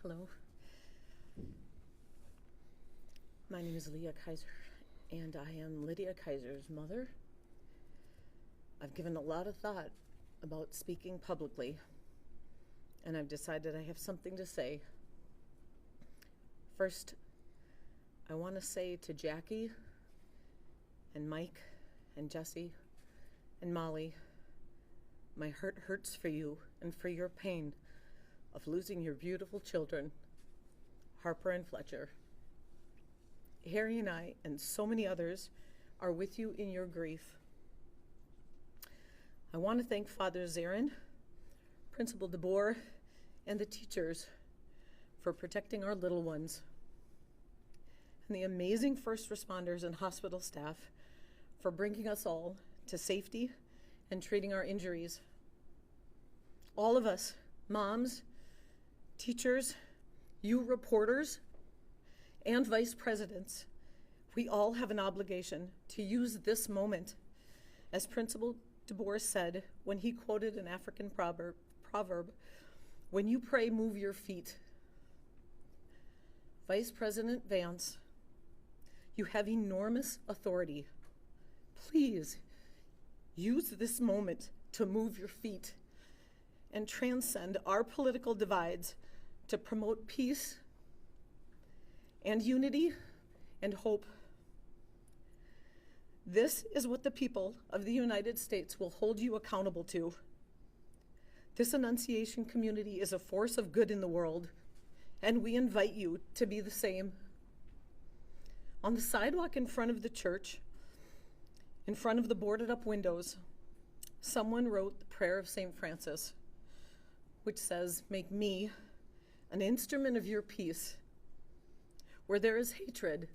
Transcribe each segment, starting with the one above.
Hello. My name is Leah Kaiser, and I am Lydia Kaiser's mother. I've given a lot of thought about speaking publicly, and I've decided I have something to say. First, I want to say to Jackie and Mike and Jesse and Molly, my heart hurts for you and for your pain of losing your beautiful children, Harper and Fletcher. Harry and I and so many others are with you in your grief. I want to thank Father Zarin, Principal DeBoer, and the teachers for protecting our little ones, and the amazing first responders and hospital staff for bringing us all to safety and treating our injuries. All of us, moms, teachers, you reporters, and vice presidents, we all have an obligation to use this moment, as Principal DeBoer said when he quoted an African proverb, "When you pray, move your feet." Vice President Vance, you have enormous authority. Please use this moment to move your feet and transcend our political divides to promote peace and unity and hope. This is what the people of the United States will hold you accountable to. This Annunciation community is a force of good in the world, and we invite you to be the same. On the sidewalk in front of the church, in front of the boarded up windows, someone wrote the prayer of St. Francis, which says, "Make me an instrument of your peace. Where there is hatred,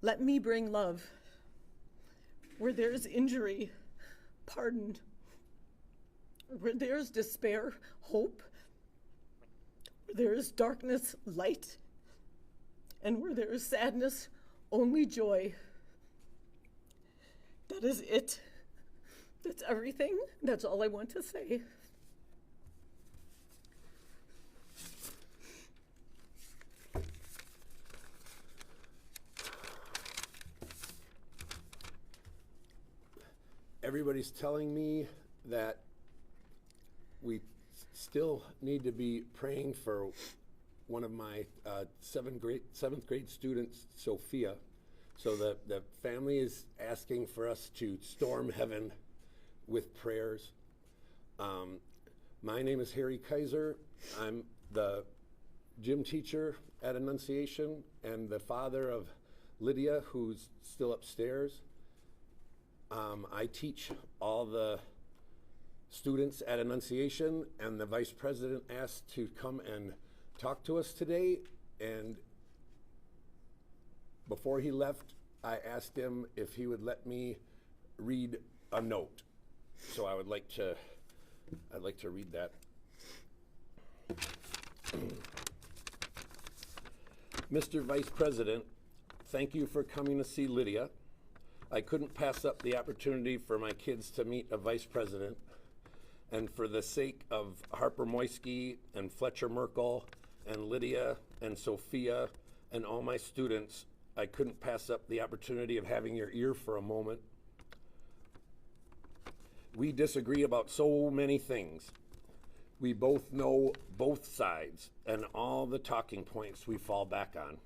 let me bring love. Where there is injury, pardon. Where there is despair, hope. Where there is darkness, light. And where there is sadness, only joy." That is it. That's everything. That's all I want to say. Everybody's telling me that we still need to be praying for one of my seventh grade students, Sophia. So the family is asking for us to storm heaven with prayers. My name is Harry Kaiser. I'm the gym teacher at Annunciation and the father of Lydia, who's still upstairs. I teach all the students at Annunciation, and the vice president asked to come and talk to us today. And before he left, I asked him if he would let me read a note. So I'd like to read that. Mr. Vice President, thank you for coming to see Lydia. I couldn't pass up the opportunity for my kids to meet a vice president, and for the sake of Harper Moisky and Fletcher Merkel and Lydia and Sophia and all my students, I couldn't pass up the opportunity of having your ear for a moment. We disagree about so many things. We both know both sides and all the talking points we fall back on.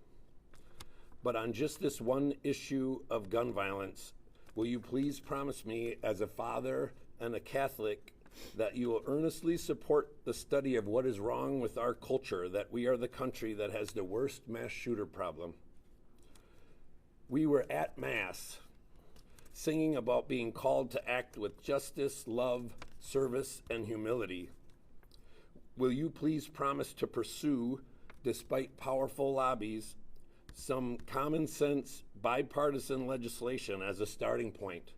But on just this one issue of gun violence, will you please promise me, as a father and a Catholic, that you will earnestly support the study of what is wrong with our culture, that we are the country that has the worst mass shooter problem? We were at Mass singing about being called to act with justice, love, service, and humility. Will you please promise to pursue, despite powerful lobbies, some common sense bipartisan legislation as a starting point,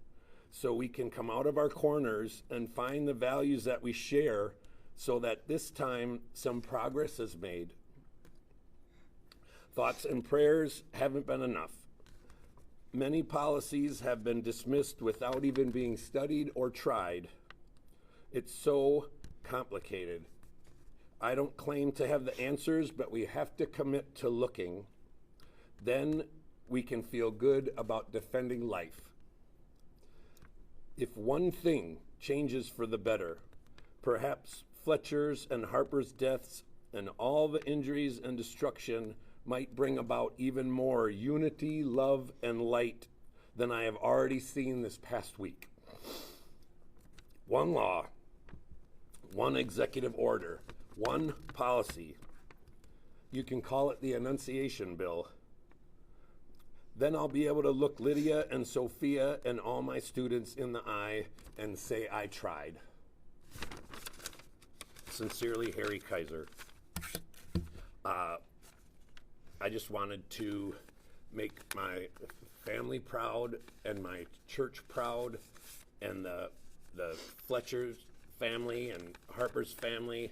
so we can come out of our corners and find the values that we share, so that this time some progress is made? Thoughts and prayers haven't been enough. Many policies have been dismissed without even being studied or tried. It's so complicated. I don't claim to have the answers, but we have to commit to looking. Then we can feel good about defending life. If one thing changes for the better, perhaps Fletcher's and Harper's deaths and all the injuries and destruction might bring about even more unity, love, and light than I have already seen this past week. One law, one executive order, one policy. You can call it the Annunciation Bill. Then I'll be able to look Lydia and Sophia and all my students in the eye and say I tried. Sincerely, Harry Kaiser. I just wanted to make my family proud and my church proud and the Fletcher's family and Harper's family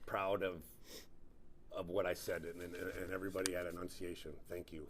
proud of what I said and everybody at Annunciation. Thank you.